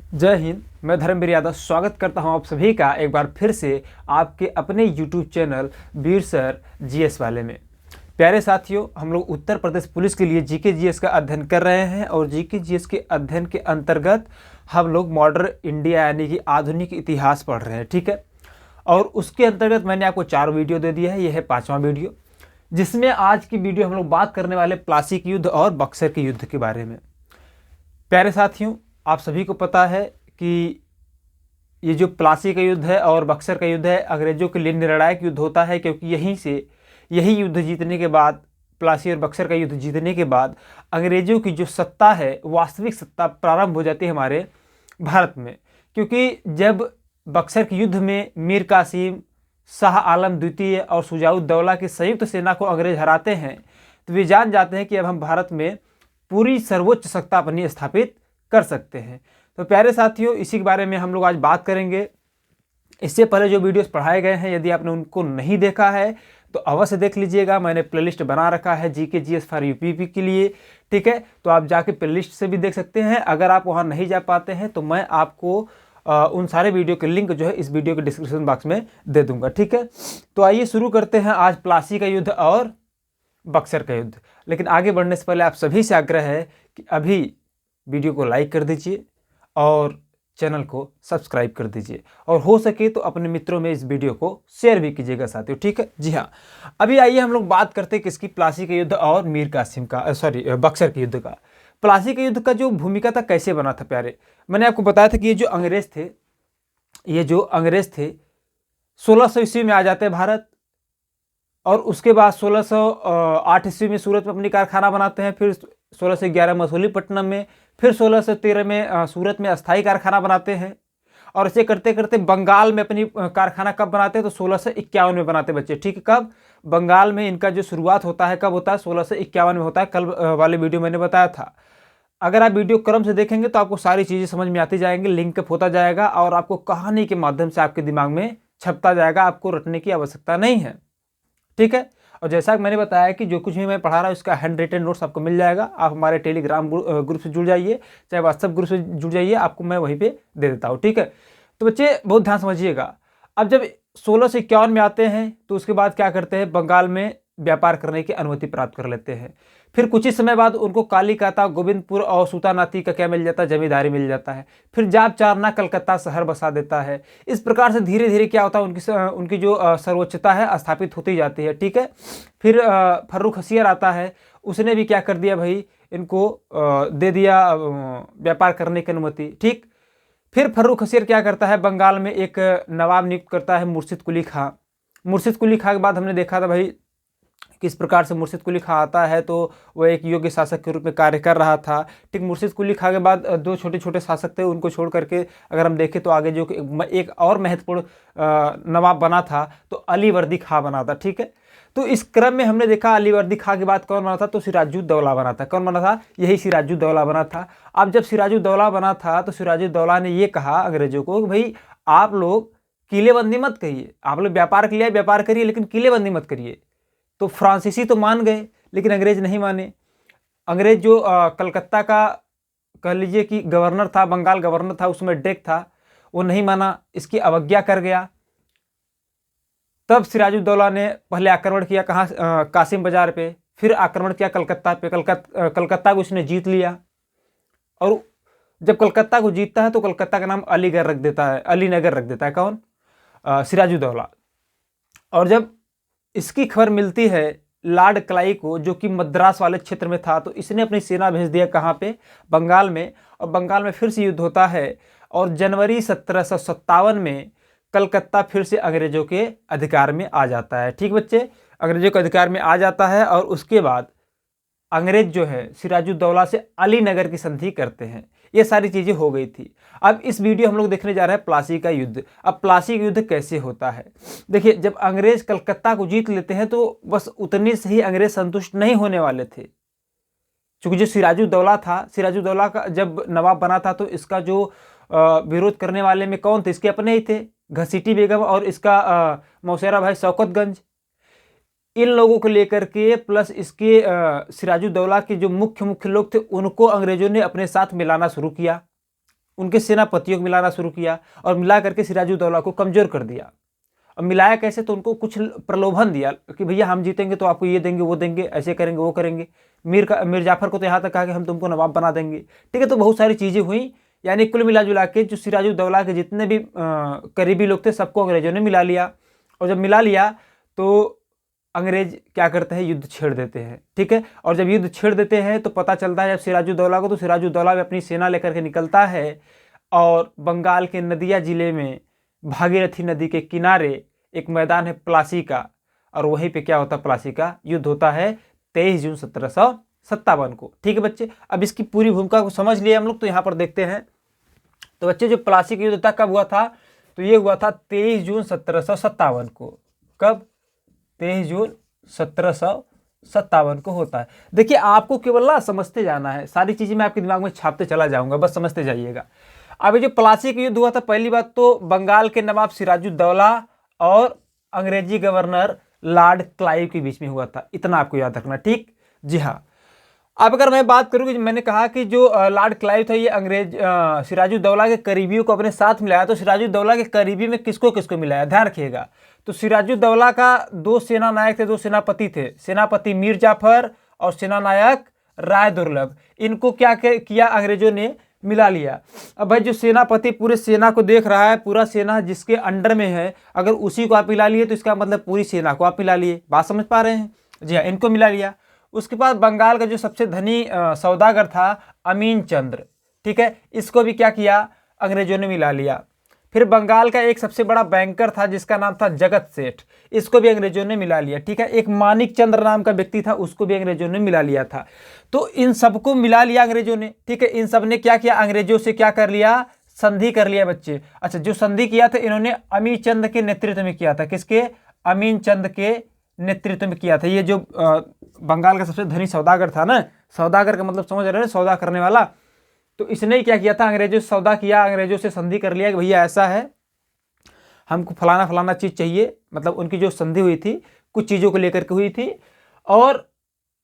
जय हिंद। मैं धर्मवीर यादव स्वागत करता हूं आप सभी का एक बार फिर से आपके अपने YouTube चैनल वीर सर जीएस वाले में। प्यारे साथियों, हम लोग उत्तर प्रदेश पुलिस के लिए जीके जीएस का अध्ययन कर रहे हैं और जीके जीएस के अध्ययन के अंतर्गत हम लोग मॉडर्न इंडिया यानी कि आधुनिक इतिहास पढ़ रहे हैं, ठीक है। और उसके अंतर्गत मैंने आपको 4 वीडियो दे दिया है, यह है 5वां वीडियो, जिसमें आज की वीडियो हम लोग बात करने वाले प्लासी के युद्ध और बक्सर के युद्ध के बारे में। प्यारे साथियों, आप सभी को पता है कि ये जो प्लासी का युद्ध है और बक्सर का युद्ध है अंग्रेजों के लिए निर्णायक युद्ध होता है, क्योंकि यही युद्ध जीतने के बाद, प्लासी और बक्सर का युद्ध जीतने के बाद अंग्रेजों की जो सत्ता है, वास्तविक सत्ता प्रारंभ हो जाती है हमारे भारत में। क्योंकि जब बक्सर के युद्ध में मीर कासिम, शाह आलम द्वितीय और शुजाउद्दौला की संयुक्त सेना को अंग्रेज हराते हैं, तो वे जान जाते हैं कि अब हम भारत में पूरी सर्वोच्च सत्ता अपनी स्थापित कर सकते हैं। तो प्यारे साथियों, इसी के बारे में हम लोग आज बात करेंगे। इससे पहले जो वीडियोस पढ़ाए गए हैं, यदि आपने उनको नहीं देखा है तो अवश्य देख लीजिएगा। मैंने प्लेलिस्ट बना रखा है जीके जीएस फॉर यूपीपी के लिए, ठीक है। तो आप जाके प्लेलिस्ट से भी देख सकते हैं। अगर आप वहां नहीं जा पाते हैं तो मैं आपको उन सारे वीडियो के लिंक जो है इस वीडियो के डिस्क्रिप्शन बॉक्स में दे दूंगा, ठीक है। तो आइए शुरू करते हैं आज प्लासी का युद्ध और बक्सर का युद्ध। लेकिन आगे बढ़ने से पहले आप सभी से आग्रह है कि अभी वीडियो को लाइक कर दीजिए और चैनल को सब्सक्राइब कर दीजिए, और हो सके तो अपने मित्रों में इस वीडियो को शेयर भी कीजिएगा साथियों, ठीक है। जी हाँ, अभी आइए हम लोग बात करते हैं किसकी, प्लासी के युद्ध और मीर कासिम का, बक्सर के युद्ध का। प्लासी के युद्ध का जो भूमिका था, कैसे बना था प्यारे, मैंने आपको बताया था कि ये जो अंग्रेज थे 1600 ईस्वी में आ जाते हैं भारत, और उसके बाद 1608 ईस्वी में सूरत में अपनी कारखाना बनाते हैं, फिर 1611 मसूलीपट्टनम में, फिर 1613 में सूरत में अस्थायी कारखाना बनाते हैं, और इसे करते करते बंगाल में अपनी कारखाना कब बनाते हैं तो 1651 में बनाते हैं बच्चे, ठीक है। कब बंगाल में इनका जो शुरुआत होता है, कब होता है 1651 में होता है। कल वाले वीडियो मैंने बताया था। अगर आप वीडियो क्रम से देखेंगे तो आपको सारी चीज़ें समझ में आती जाएंगी, लिंकअप होता जाएगा और आपको कहानी के माध्यम से आपके दिमाग में छपता जाएगा। आपको रटने की आवश्यकता नहीं है, ठीक है। और जैसा कि मैंने बताया कि जो कुछ भी मैं पढ़ा रहा हूँ उसका हैंड रिटन नोट्स आपको मिल जाएगा। आप हमारे टेलीग्राम ग्रुप से जुड़ जाइए, चाहे व्हाट्सएप ग्रुप से जुड़ जाइए, आपको मैं वहीं पे दे देता हूँ, ठीक है। तो बच्चे बहुत ध्यान समझिएगा। अब जब 1651 में आते हैं तो उसके बाद क्या करते हैं, बंगाल में व्यापार करने की अनुमति प्राप्त कर लेते हैं। फिर कुछ ही समय बाद उनको कालीकाता, गोविंदपुर और सूतानाती का क्या मिल जाता है, जमींदारी मिल जाता है। फिर जाप चारना कलकत्ता शहर बसा देता है। इस प्रकार से धीरे धीरे क्या होता है, उनकी जो सर्वोच्चता है स्थापित होती जाती है, ठीक है। फिर फर्रुख हसियर आता है, उसने भी क्या कर दिया भाई, इनको दे दिया व्यापार करने की अनुमति, ठीक। फिर फर्रुख हसियर क्या करता है, बंगाल में एक नवाब नियुक्त करता है, मुर्शिद कुली खां। मुर्शिद कुली खां के बाद हमने देखा था भाई किस प्रकार से मुर्शिद कुली खां आता है, तो वह एक योग्य शासक के रूप में कार्य कर रहा था, ठीक। मुर्शिद कुली खां के बाद 2 छोटे छोटे शासक थे, उनको छोड़ करके अगर हम देखें तो आगे जो एक और महत्वपूर्ण नवाब बना था तो अलीवर्दी खां बना था, ठीक है। तो इस क्रम में हमने देखा अलीवर्दी खां के बाद कौन बना था, तो सिराजुद्दौला बना था। कौन बना था, यही सिराजुद्दौला बना था। अब जब सिराजुद्दौला बना था तो सिराजुद्दौला ने ये कहा अंग्रेजों को कि भाई आप लोग किलेबंदी मत करिए, आप लोग व्यापार के लिए व्यापार करिए लेकिन किलेबंदी मत करिए। तो फ्रांसीसी तो मान गए लेकिन अंग्रेज नहीं माने। अंग्रेज जो कलकत्ता का कह लीजिए कि गवर्नर था, बंगाल गवर्नर था, उसमें डेक था, वो नहीं माना, इसकी अवज्ञा कर गया। तब सिराजुद्दौला ने पहले आक्रमण किया कहाँ, कासिम बाजार पे, फिर आक्रमण किया कलकत्ता पे। कलकत्ता को उसने जीत लिया, और जब कलकत्ता को जीतता है तो कलकत्ता का नाम अलीनगर रख देता है। कौन, सिराजुद्दौला। और जब इसकी खबर मिलती है लॉर्ड क्लाई को, जो कि मद्रास वाले क्षेत्र में था, तो इसने अपनी सेना भेज दिया कहाँ पे, बंगाल में। और बंगाल में फिर से युद्ध होता है, और जनवरी 1757 में कलकत्ता फिर से अंग्रेजों के अधिकार में आ जाता है, ठीक बच्चे, अंग्रेजों के अधिकार में आ जाता है। और उसके बाद अंग्रेज जो है सिराजुद्दौला से अलीनगर की संधि करते हैं। ये सारी चीज़ें हो गई थी। अब इस वीडियो हम लोग देखने जा रहे हैं प्लासी का युद्ध। अब प्लासी का युद्ध कैसे होता है, देखिए, जब अंग्रेज कलकत्ता को जीत लेते हैं तो बस उतने से ही अंग्रेज संतुष्ट नहीं होने वाले थे, क्योंकि जो सिराजुद्दौला था, सिराजुद्दौला का जब नवाब बना था तो इसका जो विरोध करने वाले में कौन थे, इसके अपने ही थे, घसीटी बेगम और इसका मौसेरा भाई शौकतगंज। इन लोगों को लेकर के प्लस इसके सिराजुद्दौला के जो मुख्य लोग थे, उनको अंग्रेजों ने अपने साथ मिलाना शुरू किया। उनके सेनापतियों को मिलाना शुरू किया और मिला करके सिराजुद्दौला को कमज़ोर कर दिया। और मिलाया कैसे, तो उनको कुछ प्रलोभन दिया कि भैया हम जीतेंगे तो आपको ये देंगे वो देंगे, ऐसे करेंगे वो करेंगे। मीर जाफर को तो यहाँ तक कहा कि हम तुमको नवाब बना देंगे, ठीक है। तो बहुत सारी चीज़ें हुई, यानी कुल मिला जुला के जो सिराजुद्दौला के जितने भी करीबी लोग थे सबको अंग्रेजों ने मिला लिया। और जब मिला लिया तो अंग्रेज क्या करते हैं, युद्ध छेड़ देते हैं, ठीक है। और जब युद्ध छेड़ देते हैं तो पता चलता है जब सिराजुद्दौला को, तो सिराजुद्दौला भी अपनी सेना लेकर के निकलता है और बंगाल के नदिया जिले में भागीरथी नदी के किनारे एक मैदान है प्लासी का, और वहीं पे क्या होता है, प्लासी का युद्ध होता है 23 जून 1757 को, ठीक है बच्चे। अब इसकी पूरी भूमिका को समझ लिए हम लोग, तो यहाँ पर देखते हैं। तो बच्चे जो प्लासी का युद्ध था कब हुआ था, तो ये हुआ था 23 जून 1757 को। कब, 23 जून 1757 को होता है। देखिए आपको केवल ना समझते जाना है, सारी चीज़ें मैं आपके दिमाग में छापते चला जाऊंगा, बस समझते जाइएगा। अब ये जो प्लासी का युद्ध हुआ था, पहली बात तो बंगाल के नवाब सिराजुद्दौला और अंग्रेजी गवर्नर लॉर्ड क्लाइव के बीच में हुआ था, इतना आपको याद रखना, ठीक। जी हाँ। अब अगर मैं बात करूँ कि मैंने कहा कि जो लॉर्ड क्लाइव था ये सिराजुद्दौला के करीबियों को अपने साथ मिलाया, तो सिराजुद्दौला के करीबी में किसको किसको मिलाया, ध्यान रखिएगा। तो सिराजुद्दौला का दो सेना नायक थे, दो सेनापति थे, सेनापति मीर जाफर और सेना नायक राय दुर्लभ। इनको क्या किया, अंग्रेजों ने मिला लिया। अब भाई जो सेनापति पूरे सेना को देख रहा है, पूरा सेना जिसके अंडर में है, अगर उसी को आप मिला लिए तो इसका मतलब पूरी सेना को आप मिला लिए, बात समझ पा रहे हैं। जी हाँ, इनको मिला लिया। उसके बाद बंगाल का जो सबसे धनी सौदागर था अमीन चंद्र, ठीक है, इसको भी क्या किया, अंग्रेजों ने मिला लिया। फिर बंगाल का एक सबसे बड़ा बैंकर था जिसका नाम था जगत सेठ, इसको भी अंग्रेजों ने मिला लिया, ठीक है। एक मानिक चंद्र नाम का व्यक्ति था, उसको भी अंग्रेजों ने मिला लिया था। तो इन सबको मिला लिया अंग्रेजों ने, ठीक है। इन सब ने क्या किया, अंग्रेजों से क्या कर लिया, संधि कर लिया बच्चे। अच्छा, जो संधि किया था इन्होंने अमीन चंद के नेतृत्व में किया था, किसके, अमीन चंद के नेतृत्व में किया था। ये जो बंगाल का सबसे धनी सौदागर था ना, सौदागर का मतलब समझ रहे हैं, सौदा करने वाला। तो इसने क्या किया था, अंग्रेजों से सौदा किया, अंग्रेजों से संधि कर लिया कि भैया ऐसा है, हमको फलाना फलाना चीज़ चाहिए। मतलब उनकी जो संधि हुई थी कुछ चीज़ों को लेकर के हुई थी। और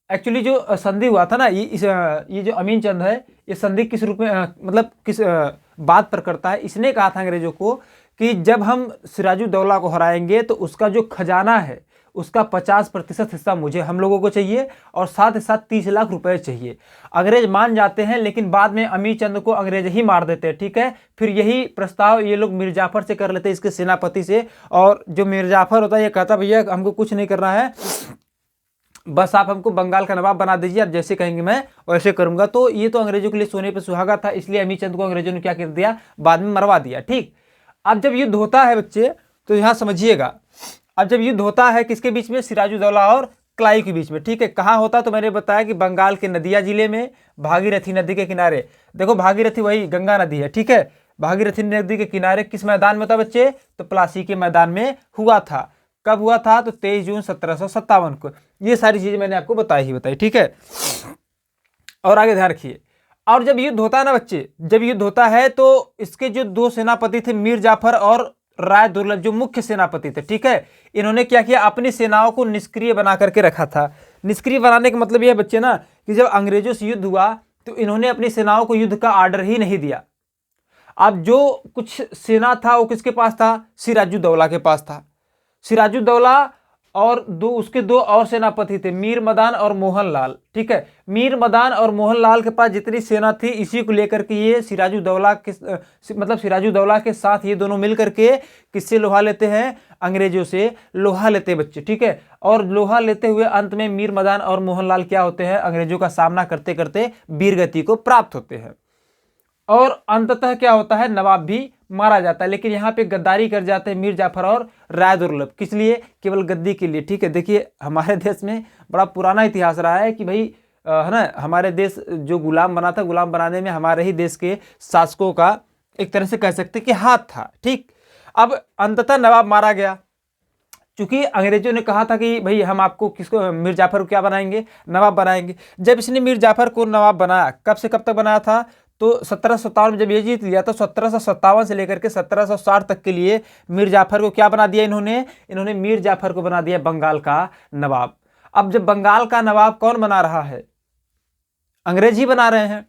एक्चुअली जो संधि हुआ था ना, ये जो अमीन चंद है, ये संधि किस रूप में मतलब किस बात पर करता है, इसने कहा था अंग्रेजों को कि जब हम सिराजुद्दौला को हराएंगे तो उसका जो खजाना है उसका 50% हिस्सा मुझे, हम लोगों को चाहिए, और साथ ही साथ 30 लाख रुपए चाहिए। अंग्रेज मान जाते हैं, लेकिन बाद में अमीर चंद को अंग्रेज ही मार देते हैं, ठीक है। फिर यही प्रस्ताव ये लोग मीर जाफर से कर लेते हैं, इसके सेनापति से। और जो मीर जाफर होता है ये कहता भैया हमको कुछ नहीं करना है, बस आप हमको बंगाल का नवाब बना दीजिए, आप जैसे कहेंगे मैं वैसे करूंगा। तो ये तो अंग्रेजों के लिए सोने पे सुहागा था, इसलिए अमीर चंद को अंग्रेजों ने क्या कर दिया, बाद में मरवा दिया, ठीक। अब जब युद्ध होता है बच्चे, तो यहाँ समझिएगा, अब जब युद्ध होता है किसके बीच में, सिराजुद्दौला और क्लाइव के बीच में, ठीक है। कहाँ होता, तो मैंने बताया कि बंगाल के नदिया जिले में भागीरथी नदी के किनारे। देखो भागीरथी वही गंगा नदी है, ठीक है। भागीरथी नदी के किनारे किस मैदान में था बच्चे, तो प्लासी के मैदान में हुआ था। कब हुआ था, तो 23 जून 1757 को। ये सारी चीजें मैंने आपको बताई, ठीक है। और आगे ध्यान रखिए, और जब युद्ध होता है ना बच्चे, जब युद्ध होता है तो इसके जो दो सेनापति थे मीर जाफर और राय दुर्लभ, जो मुख्य सेनापति थे, ठीक है, इन्होंने क्या किया, अपनी सेनाओं को निष्क्रिय बना करके रखा था। निष्क्रिय बनाने का मतलब यह बच्चे ना कि जब अंग्रेजों से युद्ध हुआ तो इन्होंने अपनी सेनाओं को युद्ध का आर्डर ही नहीं दिया। अब जो कुछ सेना था वो किसके पास था, सिराजुद्दौला के पास था। सिराजुद्दौला और उसके दो और सेनापति थे, मीर मदान और मोहनलाल, ठीक है। मीर मदान और मोहनलाल के पास जितनी सेना थी, इसी को लेकर के ये सिराजुद्दौला के मतलब सिराजुद्दौला के साथ ये दोनों मिल करके किससे लोहा लेते हैं, अंग्रेजों से लोहा लेते हैं बच्चे, ठीक है। और लोहा लेते हुए अंत में मीर मदान और मोहनलाल क्या होते हैं, अंग्रेजों का सामना करते करते वीरगति को प्राप्त होते हैं। और अंततः क्या होता है, नवाब भी मारा जाता है। लेकिन यहाँ पे गद्दारी कर जाते हैं मीर जाफर और राय दुर्लभ, किस लिए, केवल गद्दी के लिए, ठीक है। देखिए हमारे देश में बड़ा पुराना इतिहास रहा है कि भाई है ना, हमारे देश जो गुलाम बना था, गुलाम बनाने में हमारे ही देश के शासकों का एक तरह से कह सकते कि हाथ था, ठीक। अब अंततः नवाब मारा गया, चूंकि अंग्रेजों ने कहा था कि भाई हम आपको किसको, मीर जाफर को क्या बनाएंगे, नवाब बनाएंगे। जब इसने मीर जाफर को नवाब बनाया, कब से कब तक बनाया था, तो 1757 में जब ये जीत लिया, तो 1757 से लेकर के 1760 तक के लिए मीर जाफर को क्या बना दिया इन्होंने मीर जाफर को बना दिया बंगाल का नवाब। अब जब बंगाल का नवाब कौन बना रहा है, अंग्रेज ही बना रहे हैं,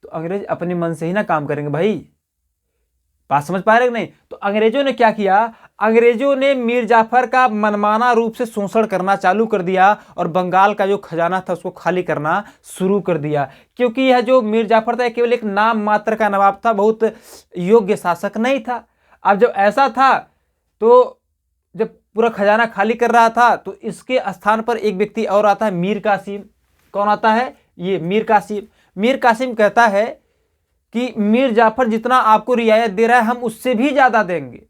तो अंग्रेज अपने मन से ही ना काम करेंगे भाई, बात समझ पा रहे कि नहीं? तो अंग्रेजों ने क्या किया, अंग्रेजों ने मीर जाफर का मनमाना रूप से शोषण करना चालू कर दिया और बंगाल का जो खजाना था उसको खाली करना शुरू कर दिया। क्योंकि यह जो मीर जाफर था केवल एक नाम मात्र का नवाब था, बहुत योग्य शासक नहीं था। अब जब ऐसा था तो जब पूरा खजाना खाली कर रहा था तो इसके स्थान पर एक व्यक्ति और आता है, मीर कासिम। कौन आता है? ये मीर कासिम। मीर कासिम कहता है कि मीर जाफर जितना आपको रियायत दे रहा है हम उससे भी ज्यादा देंगे।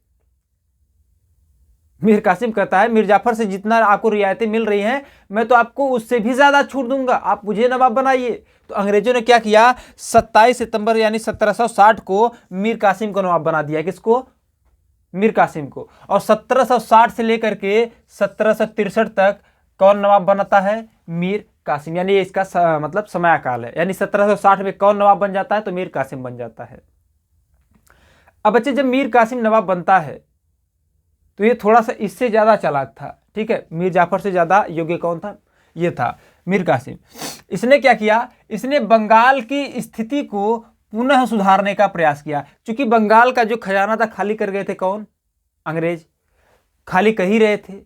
मीर कासिम कहता है मीर जाफर से जितना आपको रियायतें मिल रही हैं मैं तो आपको उससे भी ज्यादा छूट दूंगा, आप मुझे नवाब बनाइए। तो अंग्रेजों ने क्या किया, 27 सितंबर यानी 1760 को मीर कासिम को नवाब बना दिया। किसको? मीर कासिम को। और 1760 से लेकर के 1763 तक कौन नवाब बनता है? मीर कासिम। यानी ये इसका मतलब समयकाल है। यानी 1760 में कौन नवाब बन जाता है? तो मीर कासिम बन जाता है। अब बच्चे जब मीर कासिम नवाब बनता है तो ये थोड़ा सा इससे ज्यादा चालाक था, ठीक है। मीर जाफर से ज्यादा योग्य कौन था? ये था मीर कासिम। इसने क्या किया, इसने बंगाल की स्थिति को पुनः सुधारने का प्रयास किया। क्योंकि बंगाल का जो खजाना था खाली कर गए थे कौन? अंग्रेज खाली कर ही रहे थे।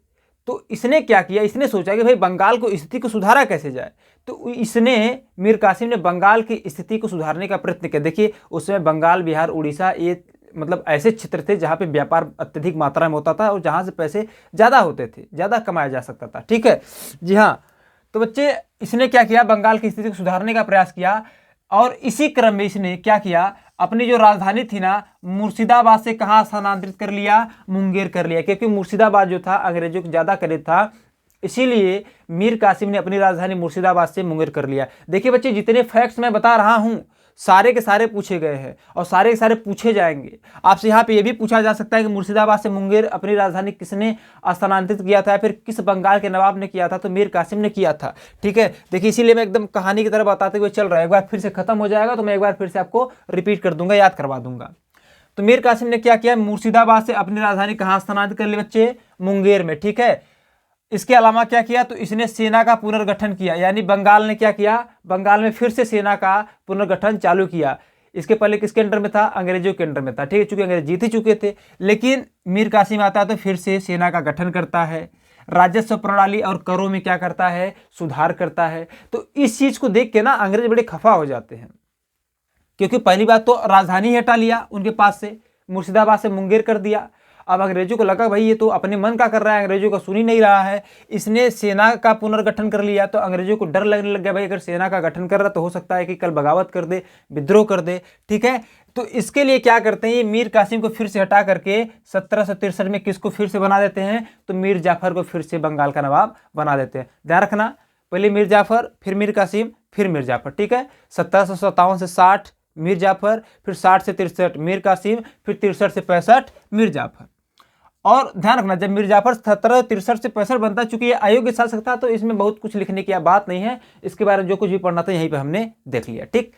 तो इसने क्या किया, इसने सोचा कि भाई बंगाल को स्थिति को सुधारा कैसे जाए। तो इसने मीर कासिम ने बंगाल की स्थिति को सुधारने का प्रयत्न किया। देखिए उस समय बंगाल, बिहार, उड़ीसा ये मतलब ऐसे क्षेत्र थे जहाँ पे व्यापार अत्यधिक मात्रा में होता था और जहाँ से पैसे ज़्यादा होते थे, ज़्यादा कमाया जा सकता था, ठीक है जी हाँ। तो बच्चे इसने क्या किया, बंगाल की स्थिति को सुधारने का प्रयास किया। और इसी क्रम में इसने क्या किया, अपनी जो राजधानी थी ना मुर्शिदाबाद से कहाँ स्थानांतरित कर लिया? मुंगेर कर लिया। क्योंकि मुर्शिदाबाद जो था अंग्रेजों को ज़्यादा करीब था, इसीलिए मीर कासिम ने अपनी राजधानी मुर्शिदाबाद से मुंगेर कर लिया। देखिए बच्चे जितने फैक्ट्स मैं बता रहा हूँ सारे के सारे पूछे गए हैं और सारे के सारे पूछे जाएंगे। आपसे यहाँ पे ये भी पूछा जा सकता है कि मुर्शिदाबाद से मुंगेर अपनी राजधानी किसने स्थानांतरित किया था, फिर किस बंगाल के नवाब ने किया था? तो मीर कासिम ने किया था, ठीक है। देखिए इसीलिए मैं एकदम कहानी की तरह बताते हुए चल रहा है। एक बार फिर से खत्म हो जाएगा तो मैं एक बार फिर से आपको रिपीट कर दूंगा, याद करवा दूंगा। तो मीर कासिम ने क्या किया, मुर्शिदाबाद से अपनी राजधानी कहाँ स्थानांतरित कर ली बच्चे? मुंगेर में, ठीक है। इसके अलावा क्या किया, तो इसने सेना का पुनर्गठन किया। यानी बंगाल ने क्या किया, बंगाल में फिर से सेना का पुनर्गठन चालू किया। इसके पहले किसके अंडर में था? अंग्रेजों के अंडर में था, ठीक है। चूंकि अंग्रेज जीत ही चुके थे, लेकिन मीर कासिम आता है तो फिर से सेना का गठन करता है। राजस्व प्रणाली और करों में क्या करता है? सुधार करता है। तो इस चीज को देख के ना अंग्रेज बड़े खफा हो जाते हैं। क्योंकि पहली बात तो राजधानी हटा लिया उनके पास से, मुर्शिदाबाद से मुंगेर कर दिया। अब अंग्रेजों को लगा भाई ये तो अपने मन का कर रहा है, अंग्रेजों का सुन ही नहीं रहा है। इसने सेना का पुनर्गठन कर लिया तो अंग्रेजों को डर लगने लग गया, भाई अगर सेना का गठन कर रहा तो हो सकता है कि कल बगावत कर दे, विद्रोह कर दे, ठीक है। तो इसके लिए क्या करते हैं, ये मीर कासिम को फिर से हटा करके 1763 में किसको फिर से बना देते हैं? तो मीर जाफर को फिर से बंगाल का नवाब बना देते हैं। ध्यान रखना, पहले मीर जाफर, फिर मीर कासिम, फिर मीर जाफर, ठीक है। 1757 से 60 मीर जाफर, फिर 60 से 63 मीर कासिम, फिर 63 से 65 मीर जाफर। और ध्यान रखना जब मीर जाफर 1763 से 65 बनता, चूंकि ये अयोग्य शासक था तो इसमें बहुत कुछ लिखने की बात नहीं है, इसके बारे में जो कुछ भी पढ़ना था यहीं पे हमने देख लिया, ठीक।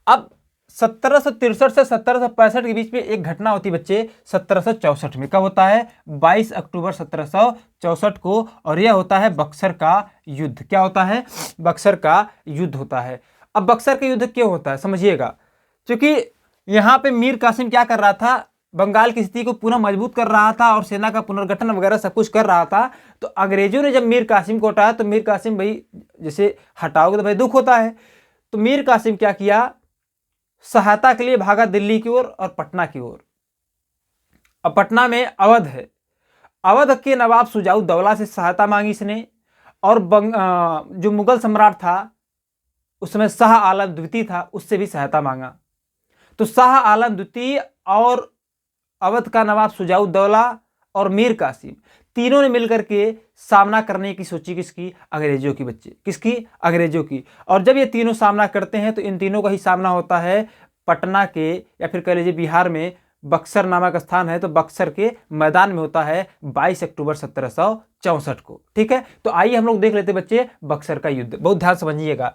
अब 1763 से 1765 के बीच में एक घटना होती है बच्चे 1764 में। कब होता है? 22 अक्टूबर 1764 को। और यह होता है बक्सर का युद्ध। क्या होता है? बक्सर का युद्ध होता है। अब बक्सर का युद्ध क्यों होता है समझिएगा, क्योंकि यहाँ पे मीर कासिम क्या कर रहा था, बंगाल की स्थिति को पुनः मजबूत कर रहा था और सेना का पुनर्गठन वगैरह सब कुछ कर रहा था। तो अंग्रेजों ने जब मीर कासिम को हटाया तो मीर कासिम भाई जैसे हटाओगे तो भाई दुख होता है। तो मीर कासिम क्या किया, सहायता के लिए भागा दिल्ली की ओर और पटना की ओर। अब पटना में अवध है, अवध के नवाब शुजाउद्दौला से सहायता मांगी इसने। और जो मुगल सम्राट था उस समय शाह आलम द्वितीय था, उससे भी सहायता मांगा। तो शाह आलम द्वितीय और अवध का नवाब शुजाउद्दौला और मीर कासिम तीनों ने मिलकर के सामना करने की सोची। किसकी? अंग्रेजों की बच्चे, किसकी? अंग्रेजों की। और जब ये तीनों सामना करते हैं तो इन तीनों का ही सामना होता है पटना के, या फिर कह लीजिए बिहार में बक्सर नामक स्थान है तो बक्सर के मैदान में होता है 22 अक्टूबर 1764 को, ठीक है। तो आइए हम लोग देख लेते बच्चे बक्सर का युद्ध, बहुत ध्यान समझिएगा।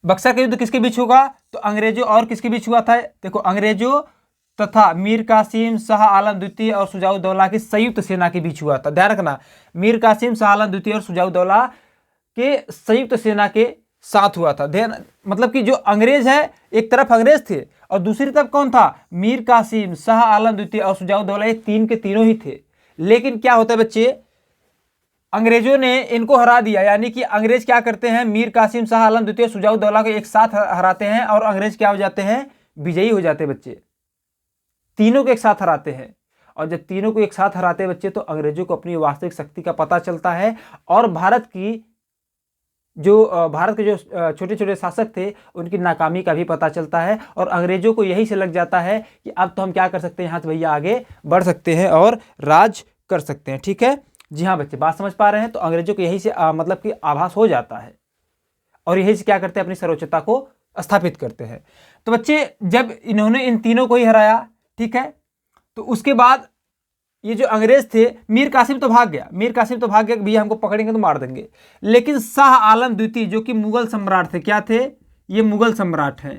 बक्सर का युद्ध किसके बीच होगा? तो अंग्रेजों और किसके बीच हुआ था? देखो अंग्रेजों तथा मीर कासिम, शाह आलम द्वितीय और शुजाउद्दौला की संयुक्त सेना के बीच हुआ था। ध्यान रखना, मीर कासिम, शाह आलम द्वितीय और शुजाउद्दौला के संयुक्त सेना के साथ हुआ था। ध्यान मतलब कि जो अंग्रेज है, एक तरफ अंग्रेज थे और दूसरी तरफ कौन था, मीर कासिम, शाह आलम द्वितीय और शुजाउद्दौला, ये तीन के तीनों ही थे। लेकिन क्या होता है बच्चे, अंग्रेजों ने इनको हरा दिया, यानी कि अंग्रेज क्या करते हैं, मीर कासिम, शाह आलम द्वितीय, शुजाउद्दौला को एक साथ हराते हैं और अंग्रेज क्या हो जाते हैं, विजयी हो जाते हैं बच्चे। तीनों को एक साथ हराते हैं, और जब तीनों को एक साथ हराते हैं बच्चे तो अंग्रेजों को अपनी वास्तविक शक्ति का पता चलता है, और भारत के जो छोटे छोटे शासक थे उनकी नाकामी का भी पता चलता है, और अंग्रेजों को यही से लग जाता है कि अब तो हम क्या कर सकते हैं, यहाँ से भैया आगे बढ़ सकते हैं और राज कर सकते हैं। ठीक है, जी हाँ बच्चे, बात समझ पा रहे हैं। तो अंग्रेजों को यही से मतलब कि आभास हो जाता है, और यही से क्या करते हैं, अपनी सर्वोच्चता को स्थापित करते हैं। तो बच्चे जब इन्होंने इन तीनों को ही हराया, ठीक है, तो उसके बाद ये जो अंग्रेज थे, मीर कासिम तो भाग गया, कि भैया हमको पकड़ेंगे तो मार देंगे। लेकिन शाह आलम द्वितीय जो कि मुगल सम्राट थे, क्या थे, ये मुगल सम्राट हैं,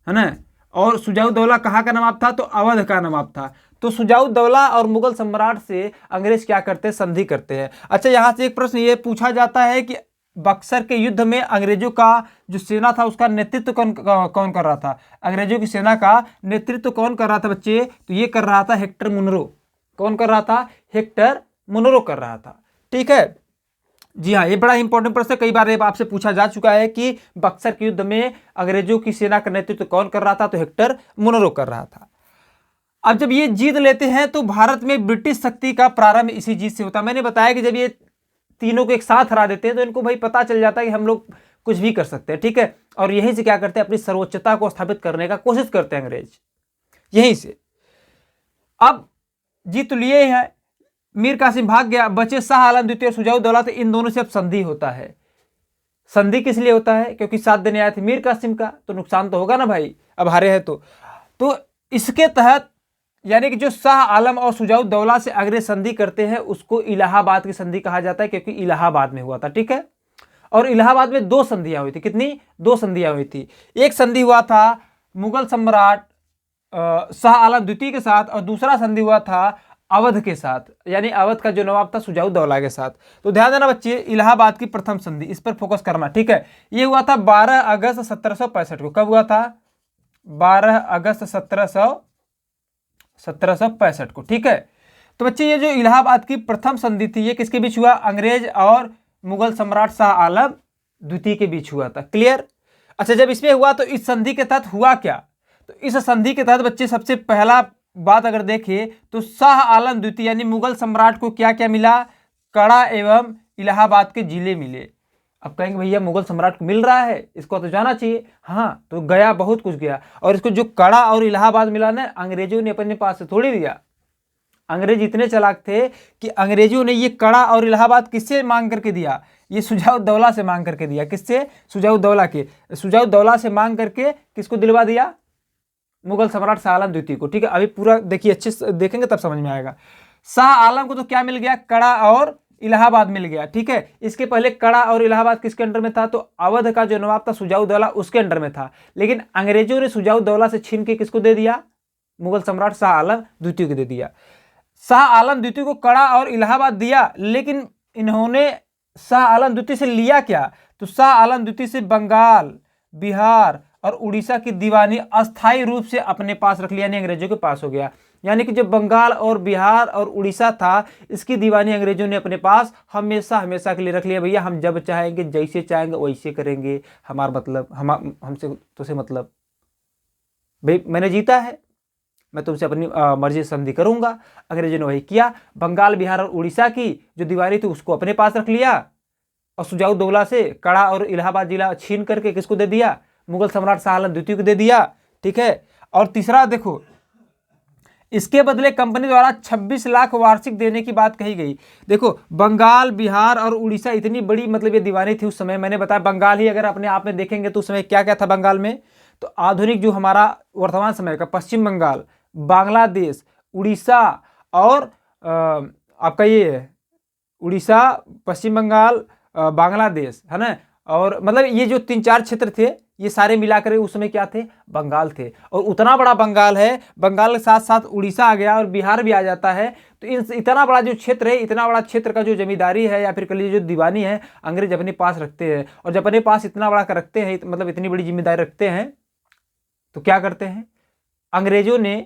है ना। और शुजाउद्दौला कहाँ का नवाब था, तो अवध का नवाब था। तो शुजाउद्दौला और मुगल सम्राट से अंग्रेज क्या करते हैं, संधि करते हैं। अच्छा, यहाँ से एक प्रश्न ये पूछा जाता है कि बक्सर के युद्ध में अंग्रेजों का जो सेना था उसका नेतृत्व कौन कर रहा था, अंग्रेजों की सेना का नेतृत्व कौन कर रहा था बच्चे, तो ये कर रहा था हेक्टर मुनरो। कौन कर रहा था, हेक्टर मुनरो कर रहा था। ठीक है, जी हाँ, ये बड़ा इंपॉर्टेंट प्रश्न है, कई बार ये आपसे पूछा जा चुका है कि बक्सर के युद्ध में अंग्रेजों की सेना का नेतृत्व कौन कर रहा था, तो हेक्टर मुनरो कर रहा था। अब जब ये जीत लेते हैं तो भारत में ब्रिटिश शक्ति का प्रारंभ इसी जीत से होता है। मैंने बताया कि जब ये तीनों को एक साथ हरा देते हैं तो इनको भाई पता चल जाता है कि हम लोग कुछ भी कर सकते हैं। ठीक है, और यहीं से क्या करते हैं, अपनी सर्वोच्चता को स्थापित करने का कोशिश करते हैं अंग्रेज, यहीं से। अब जीत लिए हैं, मीर कासिम भाग गया, बचे शाह आलम द्वितीय और शुजाउद्दौला, तो इन दोनों से अब संधि होता है। संधि किस लिए होता है, क्योंकि साथ देने आए थे मीर कासिम का, तो नुकसान तो होगा ना भाई, अब हारे हैं तो इसके तहत यानी कि जो शाह आलम और शुजाउद्दौला से अंग्रेज संधि करते हैं उसको इलाहाबाद की संधि कहा जाता है, क्योंकि इलाहाबाद में हुआ था। ठीक है, और इलाहाबाद में दो संधियां हुई थी, कितनी, दो संधियां हुई थी। एक संधि हुआ था मुगल सम्राट शाह आलम द्वितीय के साथ, और दूसरा संधि हुआ था अवध के साथ, यानी अवध का जो नवाब था शुजाउद्दौला के साथ। तो ध्यान देना बच्चे, इलाहाबाद की प्रथम संधि, इस पर फोकस करना। ठीक है, ये हुआ था 12 अगस्त 1765 को। कब हुआ था, 12 अगस्त 1765 को। ठीक है, तो बच्चे ये जो इलाहाबाद की प्रथम संधि थी ये किसके बीच हुआ, अंग्रेज और मुगल सम्राट शाह आलम द्वितीय के बीच हुआ था। क्लियर। अच्छा, जब इसमें हुआ तो इस संधि के तहत हुआ क्या, तो इस संधि के तहत बच्चे सबसे पहला बात अगर देखें तो शाह आलम द्वितीय यानी मुगल सम्राट को क्या क्या मिला, कड़ा एवं इलाहाबाद के जिले मिले। अब कहेंगे भैया मुगल सम्राट को मिल रहा है, इसको तो जाना चाहिए। हाँ, तो गया, बहुत कुछ गया, और इसको जो कड़ा और इलाहाबाद मिला ना, अंग्रेजों ने अपने पास से थोड़ी दिया। अंग्रेज इतने चालाक थे कि अंग्रेजों ने ये कड़ा और इलाहाबाद किससे मांग करके दिया, ये शुजाउद्दौला से मांग करके दिया। किससे, शुजाउद्दौला से मांग करके किसको दिलवा दिया, मुगल सम्राट शाह आलम द्वितीय को। ठीक है, अभी पूरा देखिए, अच्छे से देखेंगे तब समझ में आएगा। शाह आलम को तो क्या मिल गया, कड़ा और इलाहाबाद मिल गया। ठीक है, इसके पहले कड़ा और इलाहाबाद किसके अंडर में था, तो अवध का जो नवाब था शुजाउद्दौला उसके अंडर में था। लेकिन अंग्रेजों ने शुजाउद्दौला से छीन के किसको दे दिया, मुगल सम्राट शाह आलम द्वितीय को दे दिया। शाह आलम द्वितीय को कड़ा और इलाहाबाद दिया, लेकिन इन्होंने शाह आलम द्वितीय से लिया क्या, तो शाह आलम द्वितीय से बंगाल, बिहार और उड़ीसा की दीवानी अस्थायी रूप से अपने पास रख लिया, यानी अंग्रेजों के पास हो गया। यानी कि जो बंगाल और बिहार और उड़ीसा था इसकी दीवानी अंग्रेजों ने अपने पास हमेशा हमेशा के लिए रख लिया। भैया हम जब चाहेंगे जैसे चाहेंगे वैसे करेंगे, हमारा मतलब हमसे तुझसे मतलब, भाई मैंने जीता है, मैं तुमसे अपनी मर्जी से संधि करूंगा। अंग्रेजों ने वही किया, बंगाल, बिहार और उड़ीसा की जो दीवानी थी उसको अपने पास रख लिया, और शुजाउद्दौला से कड़ा और इलाहाबाद जिला छीन करके किसको दे दिया, मुगल सम्राट शाह आलम द्वितीय को दे दिया। ठीक है, और तीसरा देखो, इसके बदले कंपनी द्वारा 26 लाख वार्षिक देने की बात कही गई। देखो, बंगाल, बिहार और उड़ीसा इतनी बड़ी मतलब ये दीवानी थी उस समय। मैंने बताया बंगाल ही अगर अपने आप में देखेंगे तो उस समय क्या क्या था बंगाल में, तो आधुनिक जो हमारा वर्तमान समय का पश्चिम बंगाल, बांग्लादेश, उड़ीसा और आपका ये उड़ीसा, पश्चिम बंगाल, बांग्लादेश, है ना, और मतलब ये जो 3-4 क्षेत्र थे ये सारे मिलाकर उस समय क्या थे, बंगाल थे। और उतना बड़ा बंगाल है, बंगाल के साथ साथ उड़ीसा आ गया और बिहार भी आ जाता है। तो इतना बड़ा जो क्षेत्र है, इतना बड़ा क्षेत्र का जो जमींदारी है या फिर कह लीजिए जो दीवानी है, अंग्रेज अपने पास रखते हैं। और जब अपने पास इतना बड़ा रखते हैं, मतलब इतनी बड़ी जिम्मेदारी रखते हैं, तो क्या करते हैं, अंग्रेजों ने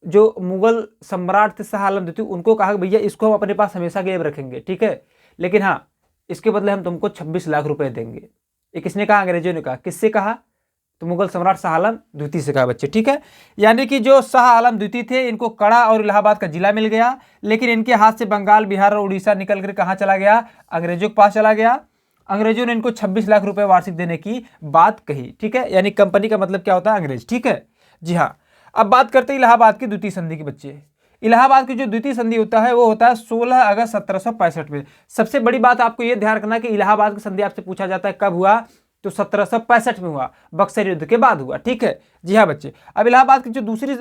जो मुगल सम्राट थे शाह आलम द्वितीय, उनको कहा कि भैया इसको हम अपने पास हमेशा के लिए रखेंगे, ठीक है, लेकिन हाँ इसके बदले हम तुमको 26 लाख रुपए देंगे। ये किसने कहा, अंग्रेजों ने कहा। किससे कहा, तो मुगल सम्राट शाह आलम द्वितीय से कहा बच्चे, ठीक है। यानी कि जो शाह आलम द्वितीय थे, इनको कड़ा और इलाहाबाद का जिला मिल गया, लेकिन इनके हाथ से बंगाल, बिहार और उड़ीसा निकल कर कहाँ चला गया, अंग्रेजों के पास चला गया। अंग्रेजों ने इनको 26 लाख रुपए वार्षिक देने की बात कही, ठीक है। यानी कंपनी का मतलब क्या होता है, अंग्रेज, ठीक है जी हाँ। अब बात करते हैं इलाहाबाद की द्वितीय संधि के बच्चे। इलाहाबाद की जो द्वितीय संधि होता है वो होता है 16 अगस्त 1765 में। सबसे बड़ी बात आपको ये ध्यान रखना कि इलाहाबाद की संधि आपसे पूछा जाता है कब हुआ, तो 1765 में हुआ, बक्सर युद्ध के बाद हुआ, ठीक है जी हाँ बच्चे। अब इलाहाबाद की जो दूसरी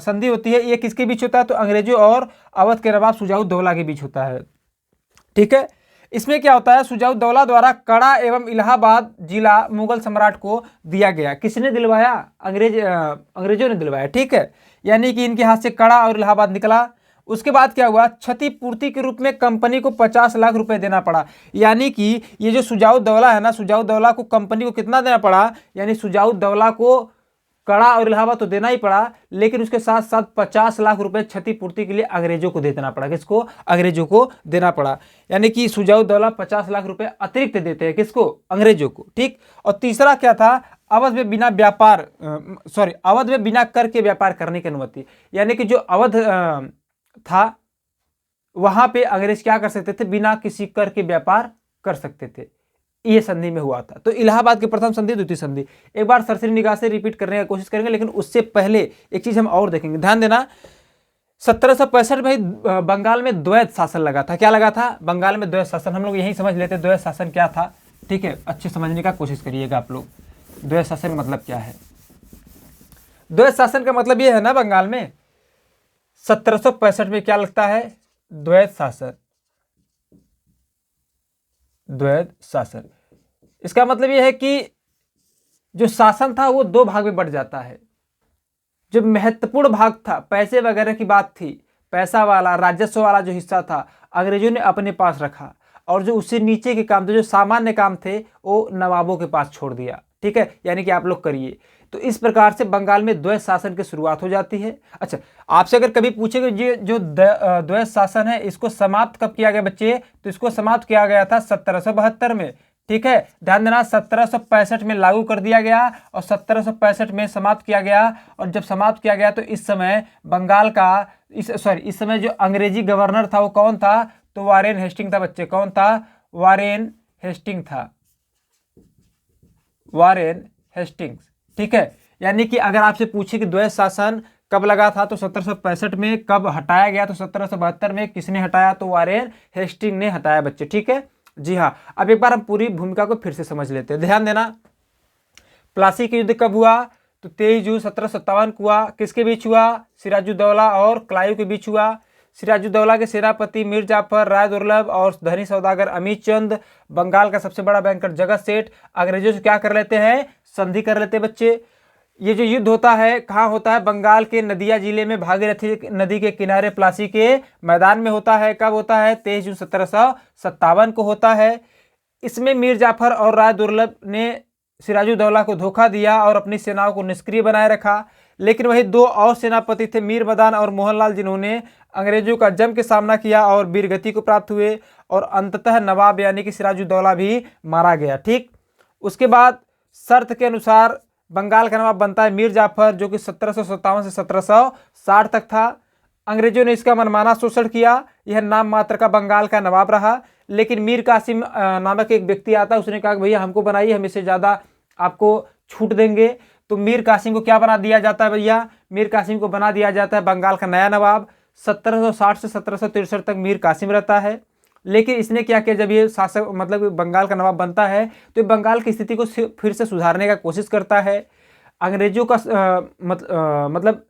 संधि होती है ये किसके बीच होता है, तो अंग्रेजों और अवध के नवाब शुजाउद्दौला के बीच होता है, ठीक है। इसमें क्या होता है, शुजाउद्दौला द्वारा कड़ा एवं इलाहाबाद जिला मुगल सम्राट को दिया गया। किसने दिलवाया, अंग्रेजों ने दिलवाया, ठीक है। यानी कि इनके हाथ से कड़ा और इलाहाबाद निकला। उसके बाद क्या हुआ, क्षतिपूर्ति के रूप में कंपनी को 50 लाख रुपए देना पड़ा। यानी कि ये जो शुजाउद्दौला है ना, शुजाउद्दौला को कंपनी को कितना देना पड़ा, यानी शुजाउद्दौला को कड़ा और इलाहाबाद तो देना ही पड़ा, लेकिन उसके साथ साथ 50 लाख रुपए क्षतिपूर्ति के लिए अंग्रेजों को देना पड़ा। किसको, अंग्रेजों को देना पड़ा। यानी कि शुजाउद्दौला 50 लाख रुपए अतिरिक्त देते हैं, किसको, अंग्रेजों को, ठीक। और तीसरा क्या था, अवध में बिना अवध में बिना कर के व्यापार करने की अनुमति। यानी कि जो अवध था वहां पे अंग्रेज क्या कर सकते थे, बिना किसी कर के व्यापार कर सकते थे। ये संधि में हुआ था। तो इलाहाबाद की प्रथम संधि, द्वितीय संधि एक बार सरसरी निगाह से रिपीट करने की कोशिश करेंगे, लेकिन उससे पहले एक चीज हम और देखेंगे, ध्यान देना। 1765 में बंगाल में द्वैत शासन लगा था। क्या लगा था, बंगाल में द्वैत शासन। हम लोग यही समझ लेते द्वैत शासन क्या था, ठीक है, अच्छे समझने का कोशिश करिएगा आप लोग। द्वैत शासन का मतलब क्या है, द्वैत शासन का मतलब ये है ना, बंगाल में 1765 में क्या लगता है, द्वैत शासन। द्वैत शासन इसका मतलब यह है कि जो शासन था वो दो भाग में बढ़ जाता है। जो महत्वपूर्ण भाग था, पैसे वगैरह की बात थी, पैसा वाला, राजस्व वाला जो हिस्सा था अंग्रेजों ने अपने पास रखा, और जो उससे नीचे के काम थे, जो सामान्य काम थे, वो नवाबों के पास छोड़ दिया, ठीक है। यानी कि आप लोग करिए। तो इस प्रकार से बंगाल में द्वैत शासन की शुरुआत हो जाती है। अच्छा, आपसे अगर कभी पूछेगा ये जो द्वैत शासन है इसको समाप्त कब किया गया बच्चे, तो इसको समाप्त किया गया था 1772 में, ठीक है। ध्यान देना, 1765 में लागू कर दिया गया और 1765 में समाप्त किया गया। और जब समाप्त किया गया तो इस समय बंगाल का इस समय जो अंग्रेजी गवर्नर था वो कौन था, तो वारेन हेस्टिंग था बच्चे। कौन था, वारेन हेस्टिंग था, वारेन हेस्टिंग्स, ठीक है। यानी कि अगर आपसे पूछे कि द्वैत शासन कब लगा था, तो 1765 में। कब हटाया गया, तो 1772 में। किसने हटाया, तो वारेन हेस्टिंग ने हटाया बच्चे, ठीक है जी हाँ। अब एक बार हम पूरी भूमिका को फिर से समझ लेते हैं, ध्यान देना। प्लासी का युद्ध कब हुआ, तो 23 जून 1757 को हुआ। किसके बीच हुआ, सिराजुद्दौला और क्लाइव के बीच हुआ। सिराजुद्दौला के सेनापति मीर जाफर, राय दुर्लभ और धनी सौदागर अमीर चंद, बंगाल का सबसे बड़ा बैंकर जगत सेठ अंग्रेजों से क्या कर लेते हैं, संधि कर लेते हैं बच्चे। ये जो युद्ध होता है कहाँ होता है, बंगाल के नदिया जिले में भागीरथी नदी के किनारे प्लासी के मैदान में होता है। कब होता है, 23 जून 1757 को होता है। इसमें मीर जाफर और राय दुर्लभ ने सिराजुद्दौला को धोखा दिया और अपनी सेनाओं को निष्क्रिय बनाए रखा। लेकिन वही दो और सेनापति थे, मीर मदान और मोहनलाल, जिन्होंने अंग्रेजों का जम के सामना किया और वीरगति को प्राप्त हुए, और अंततः नवाब यानी कि सिराजुद्दौला भी मारा गया, ठीक। उसके बाद शर्त के अनुसार बंगाल का नवाब बनता है मीर जाफर, जो कि 1757 से 1760 तक था। अंग्रेजों ने इसका मनमाना शोषण किया, यह नाम मात्र का बंगाल का नवाब रहा। लेकिन मीर कासिम नामक एक व्यक्ति आता है, उसने कहा कि भैया हमको बनाइए, हम इससे ज़्यादा आपको छूट देंगे। तो मीर कासिम को क्या बना दिया जाता है भैया, मीर कासिम को बना दिया जाता है बंगाल का नया नवाब। 1760 से 1763 तक मीर कासिम रहता है। लेकिन इसने क्या किया, जब ये शासक मतलब बंगाल का नवाब बनता है तो बंगाल की स्थिति को फिर से सुधारने का कोशिश करता है। अंग्रेजों का मतलब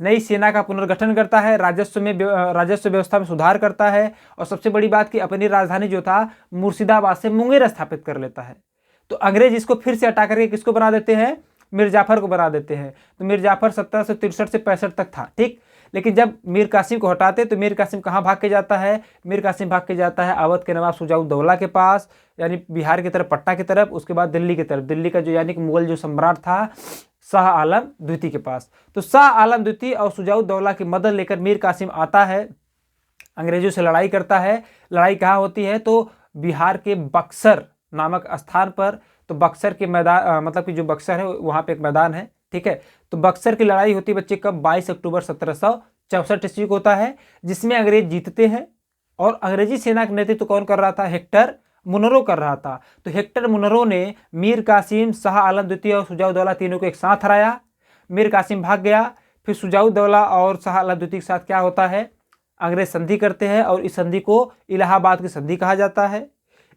नई सेना का पुनर्गठन करता है, राजस्व व्यवस्था में सुधार करता है, और सबसे बड़ी बात कि अपनी राजधानी जो था मुर्शिदाबाद से मुंगेर स्थापित कर लेता है। तो अंग्रेज इसको फिर से हटा करके किसको बना देते हैं, मीर जाफर को बना देते हैं। तो मीर जाफर 1763 से 65 तक था, ठीक। लेकिन जब मीर कासिम को हटाते तो मीर कासिम कहाँ भाग के जाता है? मीर कासिम भाग के जाता है अवध के नवाब शुजाउद्दौला के पास, यानी बिहार की तरफ, पटना की तरफ, उसके बाद दिल्ली की तरफ, दिल्ली का जो यानी कि मुगल जो सम्राट था शाह आलम द्वितीय के पास। तो शाह आलम द्वितीय और शुजाउद्दौला की मदद लेकर मीर कासिम आता है, अंग्रेजों से लड़ाई करता है। लड़ाई कहाँ होती है? तो बिहार के बक्सर नामक स्थान पर। तो बक्सर के मैदान मतलब कि जो बक्सर है वहाँ पे एक मैदान है, ठीक है। तो बक्सर की लड़ाई होती है बच्चे कब? 22 अक्टूबर 1764 ईस्वी को होता है, जिसमें अंग्रेज जीतते हैं। और अंग्रेजी सेना का नेतृत्व कौन कर रहा था? हेक्टर मुनरो कर रहा था। तो हेक्टर मुनरो ने मीर कासिम, शाह आलम द्वितीय और शुजाउद्दौला तीनों को एक साथ हराया। मीर कासिम भाग गया, फिर शुजाउद्दौला और शाह आलम द्वितीय के साथ क्या होता है? अंग्रेज संधि करते हैं, और इस संधि को इलाहाबाद की संधि कहा जाता है।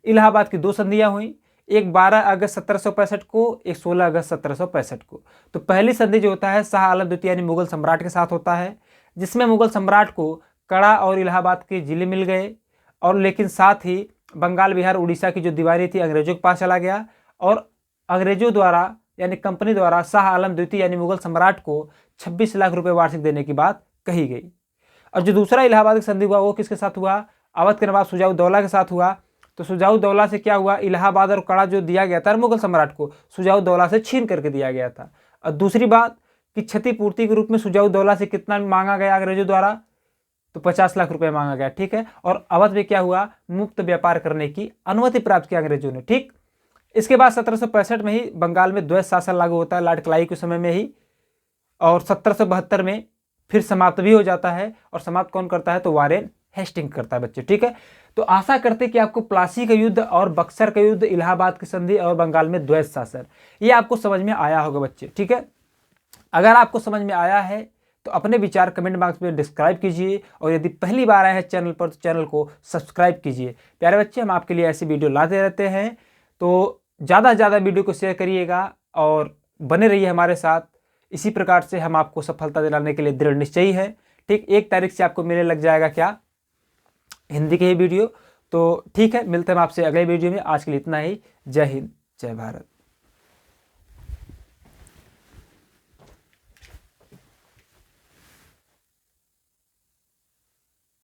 इलाहाबाद की दो संधियां हुई, एक 12 अगस्त 1765 को, एक 16 अगस्त 1765 को। तो पहली संधि जो होता है शाह आलम द्वितीय यानी मुगल सम्राट के साथ होता है, जिसमें मुगल सम्राट को कड़ा और इलाहाबाद के जिले मिल गए, और लेकिन साथ ही बंगाल, बिहार, उड़ीसा की जो दीवारी थी अंग्रेजों के पास चला गया, और अंग्रेजों द्वारा यानी कंपनी द्वारा शाह आलम द्वितीय यानी मुगल सम्राट को 26 लाख रुपए वार्षिक देने की बात कही गई। और जो दूसरा इलाहाबाद की संधि हुआ वो किसके साथ हुआ? अवध के नवाब शुजाउद्दौला के साथ हुआ। तो शुजाउद्दौला से क्या हुआ? इलाहाबाद और कड़ा जो दिया गया था मुगल सम्राट को, शुजाउद्दौला से छीन करके दिया गया था। और दूसरी बात कि क्षतिपूर्ति के रूप में शुजाउद्दौला से कितना मांगा गया अंग्रेजों द्वारा? तो 50 लाख रुपए मांगा गया, ठीक है। और अवध में क्या हुआ? मुक्त व्यापार करने की अनुमति प्राप्त की अंग्रेजों ने, ठीक। इसके बाद 1765 में ही बंगाल में द्वैध शासन लागू होता है, लॉर्ड क्लाइव के समय में ही। और 1772 में फिर समाप्त भी हो जाता है, और समाप्त कौन करता है? तो वारेन हेस्टिंग करता है बच्चे, ठीक है। तो आशा करते कि आपको प्लासी का युद्ध और बक्सर का युद्ध, इलाहाबाद की संधि और बंगाल में द्वैध शासन, ये आपको समझ में आया होगा बच्चे, ठीक है। अगर आपको समझ में आया है तो अपने विचार कमेंट बॉक्स में डिस्क्राइब कीजिए, और यदि पहली बार आए हैं चैनल पर तो चैनल को सब्सक्राइब कीजिए। प्यारे बच्चे, हम आपके लिए ऐसी वीडियो लाते रहते हैं, तो ज़्यादा से ज़्यादा वीडियो को शेयर करिएगा और बने रहिए हमारे साथ। इसी प्रकार से हम आपको सफलता दिलाने के लिए दृढ़ निश्चयी है, ठीक। 1 तारीख से आपको मिलने लग जाएगा क्या? हिंदी के ही वीडियो। तो ठीक है, मिलते हैं आपसे अगले वीडियो में। आज के लिए इतना ही। जय हिंद, जय भारत।